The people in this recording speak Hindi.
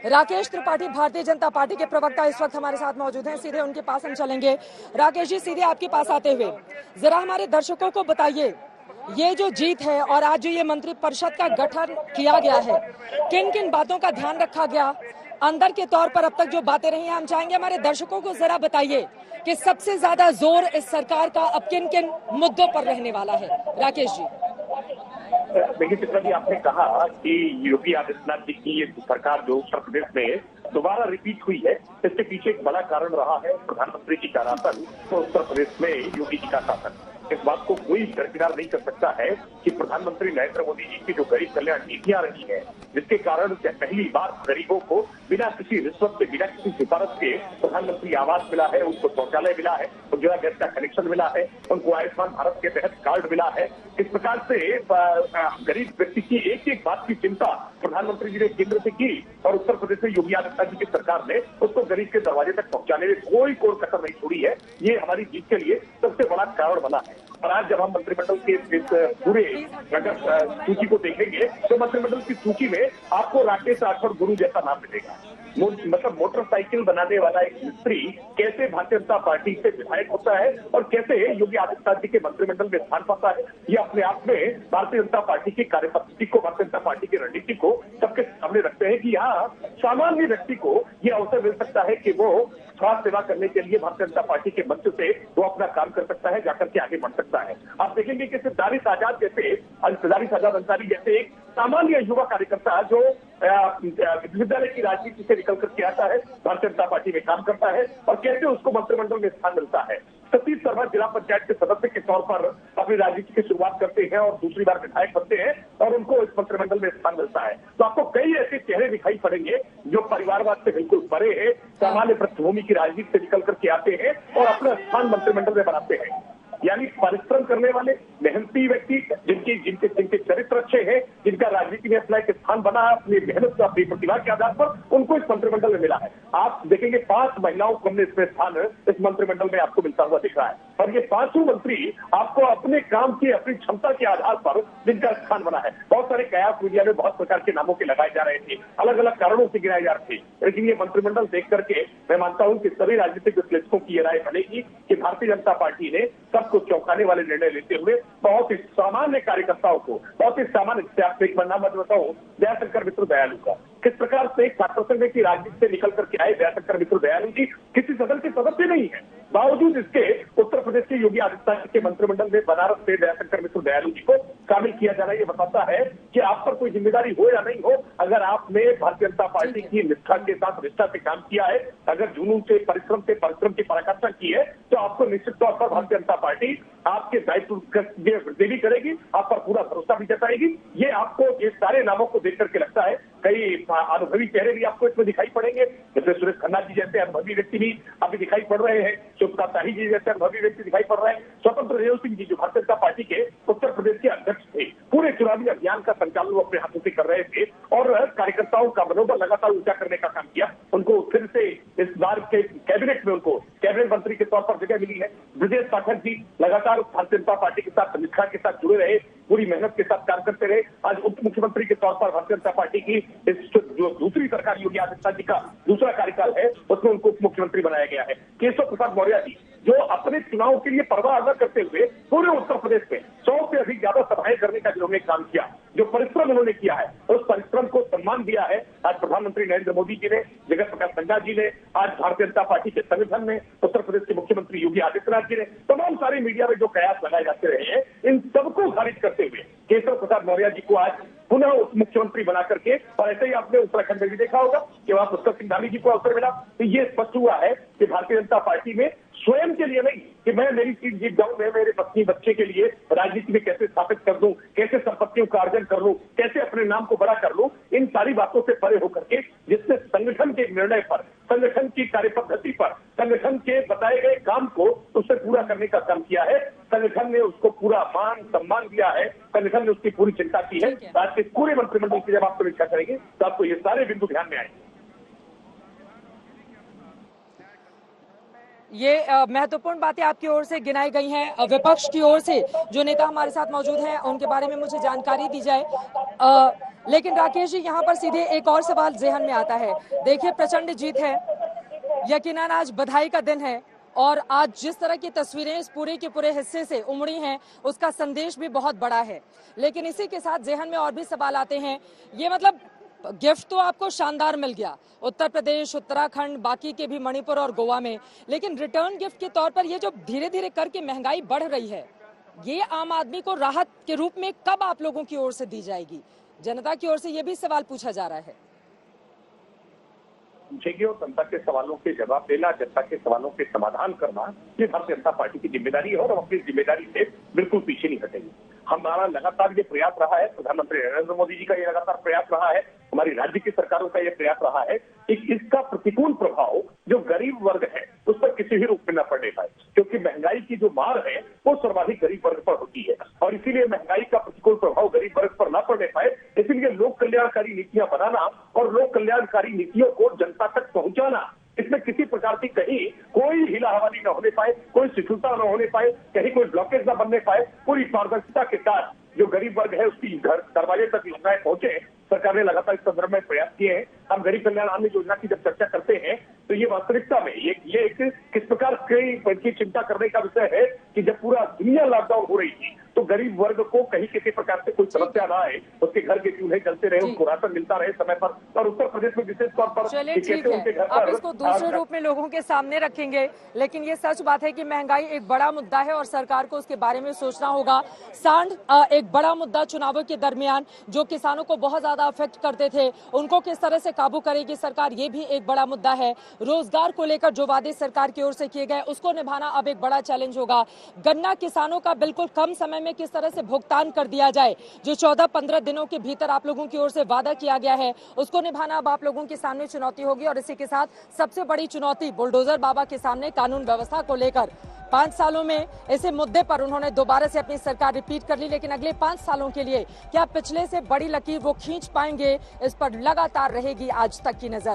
राकेश त्रिपाठी भारतीय जनता पार्टी के प्रवक्ता इस वक्त हमारे साथ मौजूद हैं। सीधे उनके पास हम चलेंगे। राकेश जी, सीधे आपके पास आते हुए जरा हमारे दर्शकों को बताइए, ये जो जीत है और आज जो ये मंत्रिपरिषद का गठन किया गया है, किन किन बातों का ध्यान रखा गया अंदर के तौर पर अब तक जो बातें रही हैं, हम चाहेंगे हमारे दर्शकों को जरा बताइए कि सबसे ज्यादा जोर इस सरकार का अब किन किन मुद्दों पर रहने वाला है। राकेश जी। देखिए चित्रा जी, आपने कहा कि योगी आदित्यनाथ जी की ये सरकार जो उत्तर प्रदेश में दोबारा रिपीट हुई है, इसके पीछे एक बड़ा कारण रहा है प्रधानमंत्री जी का शासन तो उत्तर प्रदेश में योगी जी का शासन। इस बात को कोई दरकिनार नहीं कर सकता है कि प्रधानमंत्री नरेंद्र मोदी जी की जो गरीब कल्याण नीतियां रही है, जिसके कारण पहली बार गरीबों को बिना किसी रिश्वत के, बिना किसी सिफारिश के प्रधानमंत्री आवास मिला है, उनको शौचालय मिला है, उज्ज्वला गैस का कनेक्शन मिला है, उनको आयुष्मान भारत के तहत कार्ड मिला है। इस प्रकार से गरीब व्यक्ति की एक एक बात की चिंता प्रधानमंत्री जी ने केंद्र से की और उत्तर प्रदेश में योगी आदित्यनाथ जी की सरकार ने उसको गरीब के दरवाजे तक पहुंचाने में कोई कोर कसर नहीं छोड़ी है। ये हमारी जीत के लिए सबसे बड़ा कारण बना है। और आज जब हम मंत्रिमंडल के इस पूरे अगर सूची को देखेंगे तो मंत्रिमंडल की सूची में आपको राकेश राठौर गुरु जैसा नाम मिलेगा। मतलब मोटरसाइकिल बनाने वाला एक मिस्त्री कैसे भारतीय जनता पार्टी से विधायक होता है और कैसे योगी आदित्यनाथ जी के मंत्रिमंडल में स्थान पाता है, ये अपने आप में भारतीय जनता पार्टी की कार्यपद्धति को, भारतीय जनता पार्टी की रणनीति को सबके सामने रखते हैं कि यहाँ सामान्य व्यक्ति को यह अवसर मिल सकता है कि वो स्वास्थ्य सेवा करने के लिए भारतीय जनता पार्टी के मंच से वो अपना काम कर सकता है, जाकर के आगे बढ़ सकता है। आप देखेंगे कि सिद्धार्थ आजाद जैसे, सिद्धार्थ आजाद अंसारी जैसे एक सामान्य युवा कार्यकर्ता जो विश्वविद्यालय की राजनीति से निकल करके आता है, भारतीय जनता पार्टी में काम करता है और कैसे उसको मंत्रिमंडल में स्थान मिलता है। सतीश शर्मा जिला पंचायत के सदस्य के तौर पर अपनी राजनीति की शुरुआत करते हैं और दूसरी बार विधायक बनते हैं और उनको इस मंत्रिमंडल में स्थान मिलता है। तो आपको कई ऐसे चेहरे दिखाई पड़ेंगे जो परिवारवाद से बिल्कुल परे है, सामान्य पृष्ठभूमि की राजनीति से निकल करके आते हैं और अपना स्थान मंत्रिमंडल में बनाते हैं। यानी परिश्रम करने वाले मेहनती व्यक्ति, जिनके चरित्र अच्छे हैं, जिनका राजनीति में अपना एक स्थान बना है अपनी मेहनत, अपनी प्रतिभा के आधार पर, उनको इस मंत्रिमंडल में मिला है। आप देखेंगे 5 महिलाओं को हमने इसमें स्थान इस मंत्रिमंडल में आपको मिलता हुआ दिख रहा है और ये 5 मंत्री आपको अपने काम की, अपनी क्षमता के आधार पर जिनका स्थान बना है। बहुत सारे कयास मीडिया में बहुत प्रकार के नामों के लगाए जा रहे थे, अलग अलग कारणों से गिराए जा रहे थे, लेकिन ये मंत्रिमंडल देख करके मैं मानता हूं कि सभी राजनीतिक विश्लेषकों की ये राय बनेगी कि भारतीय जनता पार्टी ने सबको चौंकाने वाले निर्णय लेते हुए बहुत ही सामान्य कार्यकर्ताओं को, बहुत ही सामान्य, एक नाम बताऊं, दयाशंकर मित्र दयालु का, किस प्रकार से एक छात्र संघ की राजनीति से निकल करके आए दयाशंकर मित्र दयालु जी किसी सदन के सदस्य नहीं है, बावजूद इसके उत्तर प्रदेश के योगी आदित्यनाथ के मंत्रिमंडल में बनारस से दयाशंकर मित्र दयालु जी को शामिल किया जा रहा है। ये बताता है कि आप पर कोई जिम्मेदारी हो या नहीं हो, अगर आपने भारतीय जनता पार्टी की निष्ठा के साथ, निष्ठा से काम किया है, अगर जुनून से, परिश्रम की पराकाष्ठा की है, तो आपको निश्चित तौर पर भारतीय जनता पार्टी आपके दायित्व वृद्धि भी करेगी, आप पर पूरा भरोसा भी जताएगी। ये आपको, ये सारे नामों को देख करके लगता है कई अनुभवी चेहरे भी आपको इसमें दिखाई पड़ेंगे, जैसे सुरेश खन्ना जी जैसे अनुभवी व्यक्ति भी अभी दिखाई पड़ रहे हैं, शुभता शाही जी जैसे अनुभवी व्यक्ति दिखाई पड़ रहे हैं, स्वतंत्र देव सिंह जी जो भारतीय जनता पार्टी के उत्तर प्रदेश के अध्यक्ष थे, पूरे चुनावी अभियान का संचालन वो अपने हाथों से कर रहे थे और कार्यकर्ताओं का मनोबल लगातार ऊंचा करने का काम किया। उनको फिर से इस बार के कैबिनेट में उनको कैबिनेट मंत्री के तौर पर जगह मिली है। ब्रजेश पाठक जी लगातार भारतीय जनता पार्टी के साथ, निष्ठा के साथ जुड़े रहे, पूरी मेहनत के साथ कार्य करते रहे। आज उप मुख्यमंत्री के तौर पर भारतीय जनता पार्टी की इस जो दूसरी सरकार योगी आदित्यनाथ जी का दूसरा कार्यकाल है, उसमें उनको उप मुख्यमंत्री बनाया गया है। केशव प्रसाद मौर्य जी जो अपने चुनाव के लिए परवाह न करते हुए पूरे उत्तर प्रदेश में 100 से अधिक ज्यादा सभाएं करने का जिन्होंने काम किया, जो परिश्रम उन्होंने किया है, उस परिश्रम को सम्मान दिया है आज प्रधानमंत्री नरेंद्र मोदी जी ने, जगत प्रकाश नड्डा जी ने, आज भारतीय जनता पार्टी के संगठन में उत्तर प्रदेश के मुख्यमंत्री योगी आदित्यनाथ जी ने, तमाम सारे मीडिया में जो कयास लगाए जाते रहे हैं, इन सबको खारिज करते हुए केशव प्रसाद मौर्य जी को आज पुनः उप मुख्यमंत्री बना करके, और ऐसे ही आपने उत्तराखंड में भी देखा होगा कि वहां पुष्कर सिंह धामी जी को अवसर मिला। तो ये स्पष्ट हुआ है कि भारतीय जनता पार्टी में स्वयं के लिए नहीं कि मैं मेरी सीट जीत जाऊं, मैं मेरे पत्नी बच्चे के लिए राजनीति में कैसे स्थापित कर दूं, कैसे संपत्तियों का अर्जन कर लूं, कैसे अपने नाम को बड़ा कर लूं, इन सारी बातों से परे होकर के जिससे संगठन के निर्णय पर, संगठन की कार्यपद्धति पर, संगठन के बताए गए काम को उससे पूरा करने का काम किया है। संगठन ने उसको पूरा मान सम्मान दिया है, संगठन ने उसकी पूरी चिंता की है। आज के पूरे मंत्रिमंडल की जब आप समीक्षा करेंगे तो आपको ये सारे बिंदु ध्यान में आएंगे। ये महत्वपूर्ण बातें आपकी ओर से गिनाई गई हैं। विपक्ष की ओर से जो नेता हमारे साथ मौजूद हैं उनके बारे में मुझे जानकारी दी जाए। लेकिन राकेश जी, यहाँ पर सीधे एक और सवाल जेहन में आता है। देखिए, प्रचंड जीत है, यकीनन आज बधाई का दिन है, और आज जिस तरह की तस्वीरें इस पूरे के पूरे हिस्से से उमड़ी हैं उसका संदेश भी बहुत बड़ा है। लेकिन इसी के साथ जेहन में और भी सवाल आते हैं। ये मतलब गिफ्ट तो आपको शानदार मिल गया, उत्तर प्रदेश, उत्तराखंड, बाकी के भी मणिपुर और गोवा में, लेकिन रिटर्न गिफ्ट के तौर पर ये जो धीरे धीरे करके महंगाई बढ़ रही है, ये आम आदमी को राहत के रूप में कब आप लोगों की ओर से दी जाएगी? जनता की ओर से ये भी सवाल पूछा जा रहा है। पूछेगी और जनता के सवालों के जवाब देना, जनता के सवालों के समाधान करना, ये भारतीय जनता पार्टी की जिम्मेदारी है और हम अपनी जिम्मेदारी से बिल्कुल पीछे नहीं हटेंगे। हमारा लगातार ये प्रयास रहा है, प्रधानमंत्री नरेंद्र मोदी जी का ये लगातार प्रयास रहा है, हमारी राज्य की सरकारों का ये प्रयास रहा है कि इसका प्रतिकूल प्रभाव जो गरीब वर्ग है उस पर किसी भी रूप में न पड़ने पाए, क्योंकि महंगाई की जो मार है वो सर्वाधिक गरीब वर्ग पर होती है और इसीलिए महंगाई का प्रतिकूल प्रभाव गरीब वर्ग पर न पड़ने पाए, इसीलिए लोक कल्याणकारी नीतियां बनाना और लोक कल्याणकारी नीतियों को जनता तक पहुंचाना, इसमें किसी प्रकार की कहीं कोई हिलाहवाली न होने पाए, कोई शिथिलता न होने पाए, कहीं कोई ब्लॉकेज न बनने पाए, पूरी पारदर्शिता के साथ जो गरीब वर्ग है उसकी घर दरवाजे तक योजनाएं पहुंचे। सरकार ने लगातार इस संदर्भ में प्रयास किए हैं। हम गरीब कल्याण अन्न योजना की जब चर्चा करते हैं तो ये वास्तविकता में ये एक किस प्रकार की चिंता करने का विषय है कि जब पूरा दुनिया लॉकडाउन हो रही थी तो गरीब वर्ग को कहीं किसी प्रकार से कोई समस्या ना आए, उसके घर के चूल्हे जलते रहे, उनको राशन मिलता रहे समय पर, और उत्तर प्रदेश में विशेष तौर पर चलिए ठीक है, आप इसको दूसरे रूप में लोगों के सामने रखेंगे, लेकिन ये सच बात है कि महंगाई एक बड़ा मुद्दा है और सरकार को उसके बारे में सोचना होगा। सांड एक बड़ा मुद्दा चुनावों के दरमियान जो किसानों को बहुत ज्यादा अफेक्ट करते थे, उनको किस तरह से काबू करेगी सरकार, ये भी एक बड़ा मुद्दा है। रोजगार को लेकर जो वादे सरकार की ओर से किए गए उसको निभाना अब एक बड़ा चैलेंज होगा। गन्ना किसानों का बिल्कुल कम समय में किस तरह से भुगतान कर दिया जाए, जो 14-15 दिनों के भीतर आप लोगों की ओर से वादा किया गया है, उसको निभाना अब आप लोगों के सामने चुनौती होगी। और इसी के साथ सबसे बड़ी चुनौती बुलडोजर बाबा के सामने कानून व्यवस्था को लेकर। 5 सालों में इसी मुद्दे पर उन्होंने दोबारा से अपनी सरकार रिपीट कर ली, लेकिन अगले 5 सालों के लिए क्या पिछले से बड़ी लकीर वो खींच पाएंगे, इस पर लगातार रहेगी आज तक की नजर।